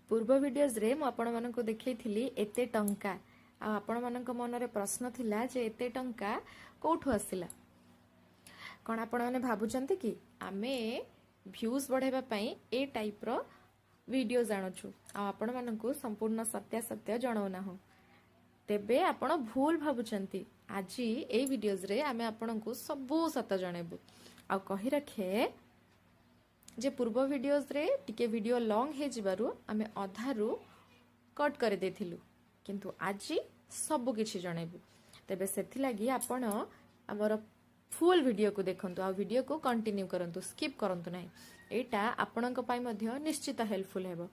पूर्व वीडियोज रे आपण मानक देखैथिली एते टंका आ आपण मानक मनरे प्रश्न थिला जे एते टंका कोठु आसिला कोन आपण माने भाबुचंती कि आमे व्यूज बढ़ाइबा पई ए टाइप रो वीडियो जानछु आ आपण मानक संपूर्ण सत्यासत्य जणाउना हो तेबे आपण भूल भाबुचंती आज ए वीडियोज रे आमे आपण को सबु सत जणेबु आ कहि रखे जे पूर्व वीडियोज रे टिके वीडियो लॉन्ग हे जिबारु आमे अधारु कट कर देथिलु किंतु आज सब किछि जणेबु तेबे सेथि लागि आपण हमर फुल वीडियो को देखंतु आ वीडियो को कंटिन्यू करंतु स्किप करंतु नाही एटा आपणक पाई मध्य निश्चित हेल्पफुल हेबो।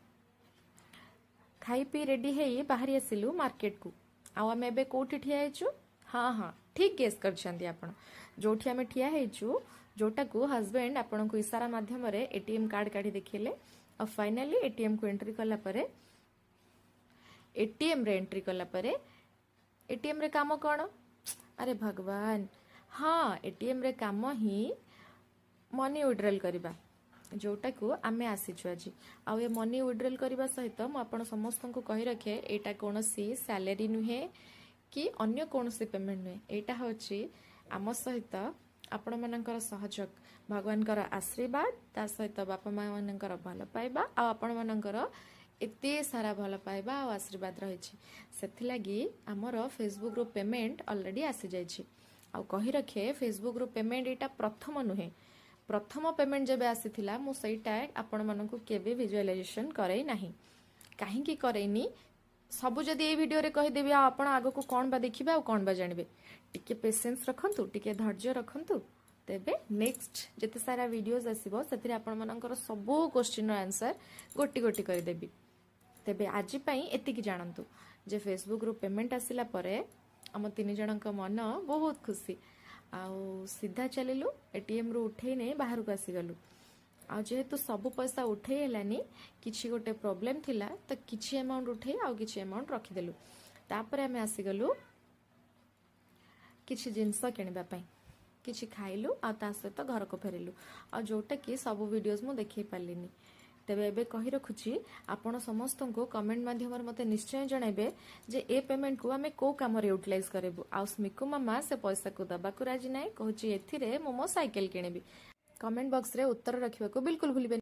खाई पी रेडी हेई बाहरी आसिलु मार्केट को आ आमे एबे कोठी ठिया हेचु हां ठीक गेस करछंती आपण जोठी आमे ठिया हेचु जोटा को हस्बैंड आपण को इशारा माध्यम रे एटीएम कार्ड काढी देखिले और फाइनली एटीएम को एंट्री करला परे एटीएम रे एंट्री करला परे एटीएम रे काम कोन अरे भगवान हाँ एटीएम रे काम ही मनी विड्रॉल करबा जोटा को आमे आसीछु आज आ ए मनी विड्रॉल करबा सहित म आपण समस्त को कहि रखे एटा कोनोसी सैलरी नुहे कि अन्य कोनोसी पेमेंट नुहे एटा होची आम सहित आपण मानकर सहयोग भगवान कर आशीर्वाद ता सहित बापा माँ मानकर भल पाइबा आ आपण मानकर एते सारा भल पाइबा आ आशीर्वाद रही से लगी आमर फेसबुक रो पेमेंट ऑलरेडी आसी जाइछि आ कहि रखे फेसबुक रो पेमेंट एटा प्रथम नुहे प्रथम पेमेंट जब आसीथिला मु सेटा आपण मानकु केबे विजुअलाइजेशन करै नाही काहे की करैनी सबु जदि ए वीडियो रे कहि देबी आपण आगो को कोन बा देखिबा आ कोन बा जानबे टिके पेशेंस रखंतु टिके धैर्य रखंतु तेबे नेक्स्ट जते सारा वीडियोस आसीबो सेतिर आपण मानकर सबु क्वेश्चन रो आंसर गोटी गोटी कर देबी तेबे आज पई एति की जानंतु जे फेसबुक रो पेमेंट आसिला परे हम तीन जनक मन बहुत खुशी आ सीधा चलिलु एटीएम रो उठै नै बाहर को आसी गलु आ जेहेतु सब पैसा उठे हेलानी किछि गोटे प्रॉब्लम थिला त किछि अमाउंट उठे आ किछि अमाउंट रखि देलु तापर हमें आसी गलु किछि जिंस किनिबा पई किछि खाइलु आ ता सहित घर को फेरिलु आ जोटा कि सब वीडियोस मु देखै पालिनी तेबे एबे कहि रखुछि आपण समस्त को कमेंट माध्यम मते निश्चय जणाइबे जे ए पेमेंट को हमें को काम रे यूटिलाइज करेबु आ स्मिकु मामा से पैसा को दबा को राजी नै कहूछि एथिरे मो साइकिल किनेबी कमेंट बॉक्स रे उत्तर रखिबा को बिल्कुल भूलिबे।